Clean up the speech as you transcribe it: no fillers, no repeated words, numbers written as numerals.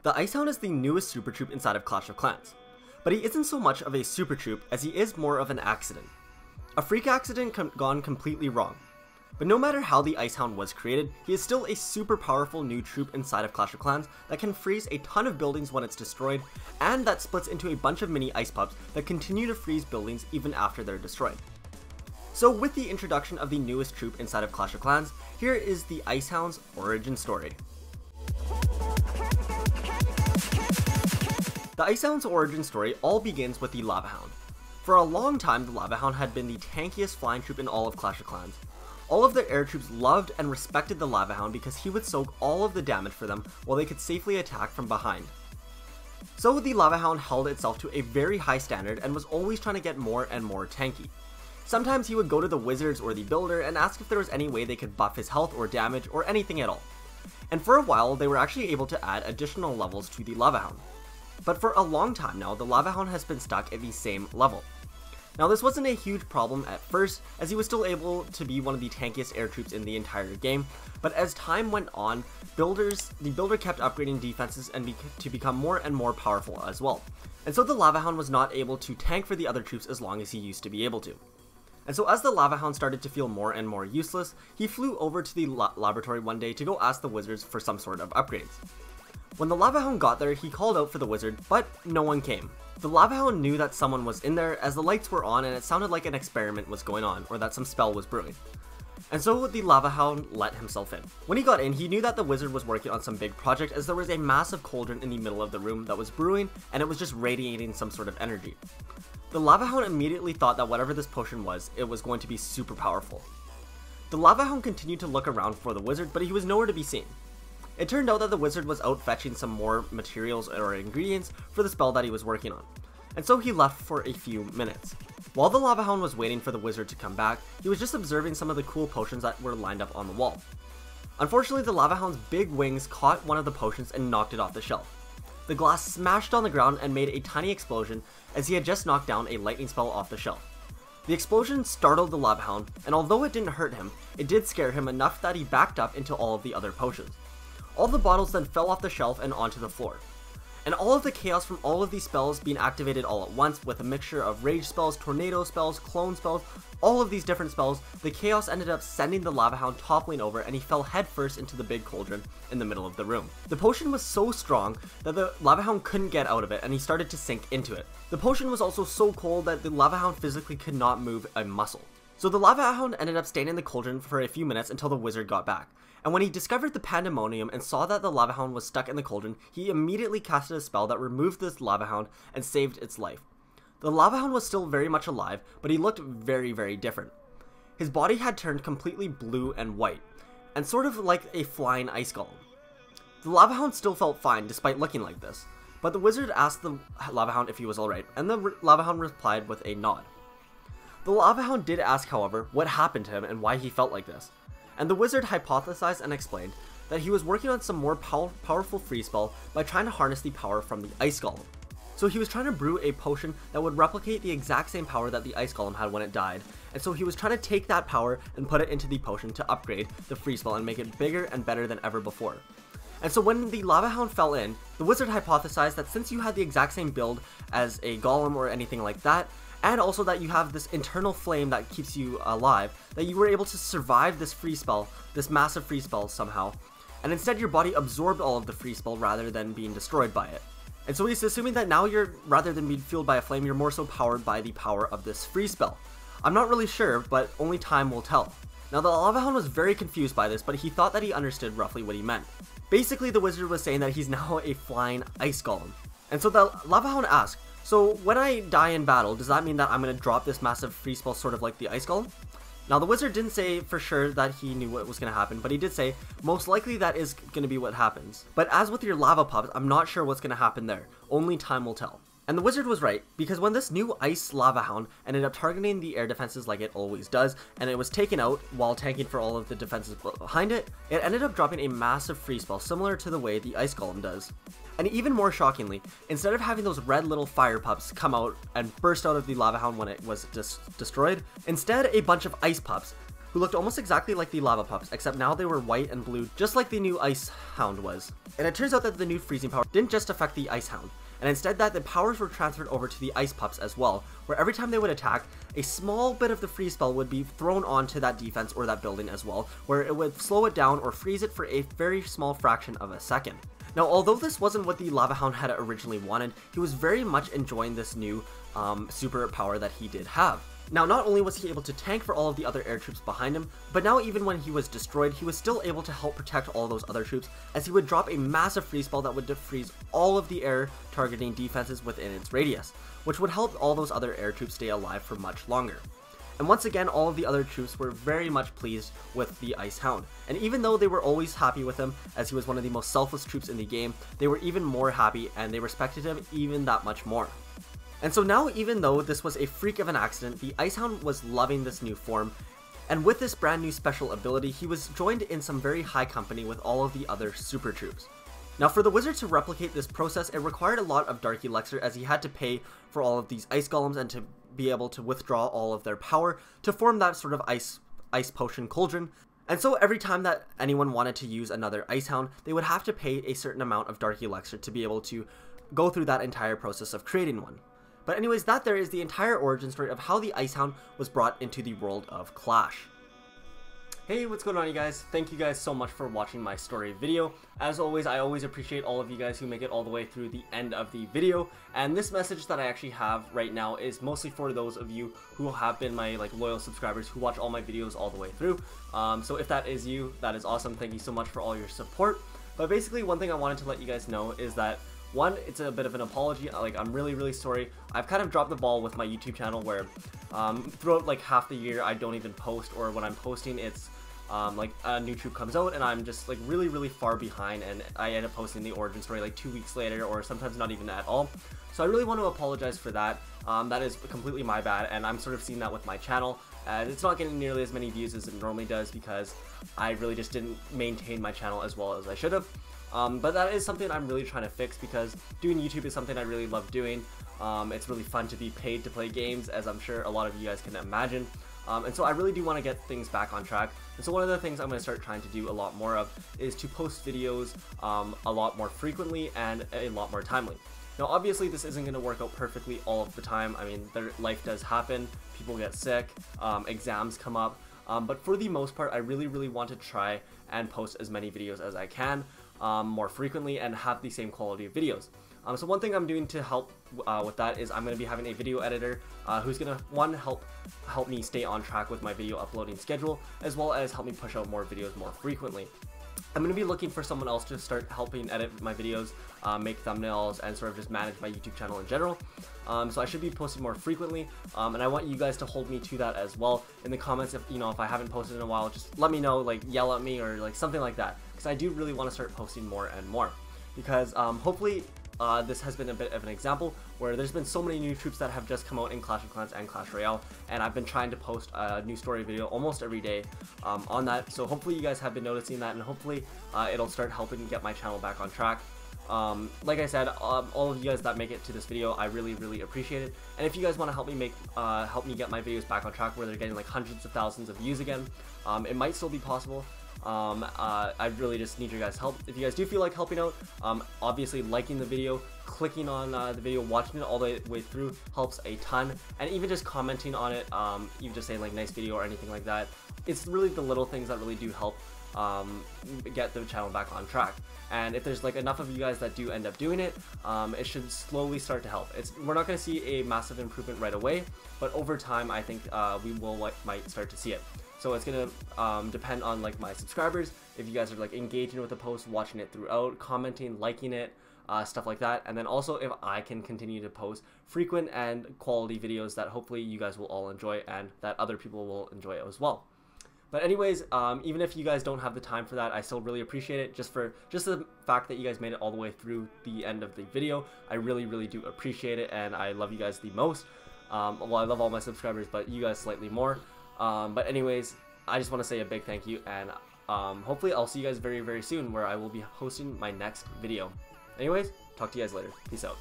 The Ice Hound is the newest super troop inside of Clash of Clans, but he isn't so much of a super troop as he is more of an accident. A freak accident gone completely wrong. But no matter how the Ice Hound was created, he is still a super powerful new troop inside of Clash of Clans that can freeze a ton of buildings when it's destroyed, and that splits into a bunch of mini ice pups that continue to freeze buildings even after they're destroyed. So with the introduction of the newest troop inside of Clash of Clans, here is the Ice Hound's origin story. The Ice Hound's origin story all begins with the Lava Hound. For a long time, the Lava Hound had been the tankiest flying troop in all of Clash of Clans. All of their air troops loved and respected the Lava Hound because he would soak all of the damage for them while they could safely attack from behind. So the Lava Hound held itself to a very high standard and was always trying to get more and more tanky. Sometimes he would go to the wizards or the builder and ask if there was any way they could buff his health or damage or anything at all. And for a while, they were actually able to add additional levels to the Lava Hound. But for a long time now, the Lava Hound has been stuck at the same level. Now this wasn't a huge problem at first, as he was still able to be one of the tankiest air troops in the entire game, but as time went on, the builder kept upgrading defenses and to become more and more powerful as well. And so the Lava Hound was not able to tank for the other troops as long as he used to be able to. And so as the Lava Hound started to feel more and more useless, he flew over to the laboratory one day to go ask the wizards for some sort of upgrades. When the Lava Hound got there, he called out for the wizard, but no one came. The Lava Hound knew that someone was in there as the lights were on and it sounded like an experiment was going on, or that some spell was brewing. And so the Lava Hound let himself in. When he got in, he knew that the wizard was working on some big project, as there was a massive cauldron in the middle of the room that was brewing and it was just radiating some sort of energy. The Lava Hound immediately thought that whatever this potion was, it was going to be super powerful. The Lava Hound continued to look around for the wizard, but he was nowhere to be seen. It turned out that the wizard was out fetching some more materials or ingredients for the spell that he was working on, and so he left for a few minutes. While the Lava Hound was waiting for the wizard to come back, he was just observing some of the cool potions that were lined up on the wall. Unfortunately, the Lava Hound's big wings caught one of the potions and knocked it off the shelf. The glass smashed on the ground and made a tiny explosion as he had just knocked down a lightning spell off the shelf. The explosion startled the Lava Hound, and although it didn't hurt him, it did scare him enough that he backed up into all of the other potions. All the bottles then fell off the shelf and onto the floor. And all of the chaos from all of these spells being activated all at once with a mixture of rage spells, tornado spells, clone spells, all of these different spells, the chaos ended up sending the Lava Hound toppling over and he fell headfirst into the big cauldron in the middle of the room. The potion was so strong that the Lava Hound couldn't get out of it and he started to sink into it. The potion was also so cold that the Lava Hound physically could not move a muscle. So the Lava Hound ended up staying in the cauldron for a few minutes until the wizard got back. And when he discovered the pandemonium and saw that the Lava Hound was stuck in the cauldron, he immediately casted a spell that removed this Lava Hound and saved its life. The Lava Hound was still very much alive, but he looked very, very different. His body had turned completely blue and white, and sort of like a flying ice golem. The Lava Hound still felt fine despite looking like this, but the wizard asked the Lava Hound if he was alright, and the Lava Hound replied with a nod. The Lava Hound did ask, however, what happened to him and why he felt like this. And the wizard hypothesized and explained that he was working on some more powerful free spell by trying to harness the power from the ice golem. So he was trying to brew a potion that would replicate the exact same power that the ice golem had when it died, and so he was trying to take that power and put it into the potion to upgrade the free spell and make it bigger and better than ever before. And so when the Lava Hound fell in, the wizard hypothesized that since you had the exact same build as a golem or anything like that, and also that you have this internal flame that keeps you alive, that you were able to survive this free spell, this massive free spell somehow, and instead your body absorbed all of the free spell rather than being destroyed by it. And so he's assuming that now rather than being fueled by a flame, you're more so powered by the power of this free spell. I'm not really sure, but only time will tell. Now the Lava Hound was very confused by this, but he thought that he understood roughly what he meant. Basically the wizard was saying that he's now a flying ice golem. And so the Lava Hound asked, so when I die in battle, does that mean that I'm going to drop this massive free spell sort of like the ice golem? Now the wizard didn't say for sure that he knew what was going to happen, but he did say most likely that is going to be what happens. But as with your lava pups, I'm not sure what's going to happen there. Only time will tell. And the wizard was right, because when this new Ice Lava Hound ended up targeting the air defenses like it always does, and it was taken out while tanking for all of the defenses behind it, it ended up dropping a massive free spell similar to the way the Ice Golem does. And even more shockingly, instead of having those red little fire pups come out and burst out of the Lava Hound when it was destroyed, instead a bunch of ice pups who looked almost exactly like the lava pups, except now they were white and blue, just like the new Ice Hound was. And it turns out that the new freezing power didn't just affect the Ice Hound, and instead that the powers were transferred over to the ice pups as well, where every time they would attack, a small bit of the freeze spell would be thrown onto that defense or that building as well, where it would slow it down or freeze it for a very small fraction of a second. Now, although this wasn't what the Lava Hound had originally wanted, he was very much enjoying this new super power that he did have. Now, not only was he able to tank for all of the other air troops behind him, but now even when he was destroyed, he was still able to help protect all those other troops, as he would drop a massive freeze spell that would defreeze all of the air targeting defenses within its radius, which would help all those other air troops stay alive for much longer. And once again, all of the other troops were very much pleased with the Ice Hound, and even though they were always happy with him, as he was one of the most selfless troops in the game, they were even more happy and they respected him even that much more. And so now, even though this was a freak of an accident, the Ice Hound was loving this new form, and with this brand new special ability, he was joined in some very high company with all of the other super troops. Now, for the wizard to replicate this process, it required a lot of Dark Elixir, as he had to pay for all of these ice golems and to be able to withdraw all of their power to form that sort of ice potion cauldron. And so every time that anyone wanted to use another Ice Hound, they would have to pay a certain amount of Dark Elixir to be able to go through that entire process of creating one. But anyways, that there is the entire origin story of how the Ice Hound was brought into the world of Clash. Hey, what's going on, you guys? Thank you guys so much for watching my story video. As always, I always appreciate all of you guys who make it all the way through the end of the video. And this message that I actually have right now is mostly for those of you who have been my loyal subscribers who watch all my videos all the way through. So if that is you, that is awesome. Thank you so much for all your support. But basically, one thing I wanted to let you guys know is that one, it's a bit of an apology. I'm really sorry. I've kind of dropped the ball with my YouTube channel where throughout half the year I don't even post, or when I'm posting it's a new troop comes out and I'm just really far behind, and I end up posting the origin story 2 weeks later, or sometimes not even at all. So I really want to apologize for that. That is completely my bad, and I'm sort of seeing that with my channel. It's not getting nearly as many views as it normally does because I really just didn't maintain my channel as well as I should have. But that is something I'm really trying to fix, because doing YouTube is something I really love doing. It's really fun to be paid to play games, as I'm sure a lot of you guys can imagine. And so I really do want to get things back on track. And so one of the things I'm going to start trying to do a lot more of is to post videos a lot more frequently and a lot more timely. Now, obviously, this isn't going to work out perfectly all of the time. I mean, life does happen, people get sick, exams come up. But for the most part, I really want to try and post as many videos as I can more frequently and have the same quality of videos. So one thing I'm doing to help with that is I'm going to be having a video editor who's going to, help me stay on track with my video uploading schedule, as well as help me push out more videos more frequently. I'm going to be looking for someone else to start helping edit my videos, make thumbnails, and sort of just manage my YouTube channel in general. So I should be posting more frequently, and I want you guys to hold me to that as well. In the comments, if I haven't posted in a while, just let me know, yell at me or something like that, because I do really want to start posting more and more. Because hopefully this has been a bit of an example where there's been so many new troops that have just come out in Clash of Clans and Clash Royale, and I've been trying to post a new story video almost every day on that. So hopefully you guys have been noticing that, and hopefully it'll start helping get my channel back on track. Like I said, all of you guys that make it to this video, I really appreciate it. And if you guys want to help me get my videos back on track where they're getting hundreds of thousands of views again, it might still be possible. I really just need your guys' help. If you guys do feel like helping out, obviously liking the video, clicking on the video, watching it all the way through helps a ton, and even just commenting on it, even just saying nice video or anything like that. It's really the little things that really do help get the channel back on track. And if there's enough of you guys that do end up doing it, it should slowly start to help. We're not going to see a massive improvement right away, but over time I think we might start to see it. So it's going to depend on my subscribers. If you guys are engaging with the post, watching it throughout, commenting, liking it, stuff like that. And then also if I can continue to post frequent and quality videos that hopefully you guys will all enjoy and that other people will enjoy as well. But anyways, even if you guys don't have the time for that, I still really appreciate it. Just the fact that you guys made it all the way through the end of the video, I really do appreciate it, and I love you guys the most. Well, I love all my subscribers, but you guys slightly more. But anyways, I just want to say a big thank you, and hopefully I'll see you guys very soon, where I will be posting my next video. Anyways, talk to you guys later. Peace out.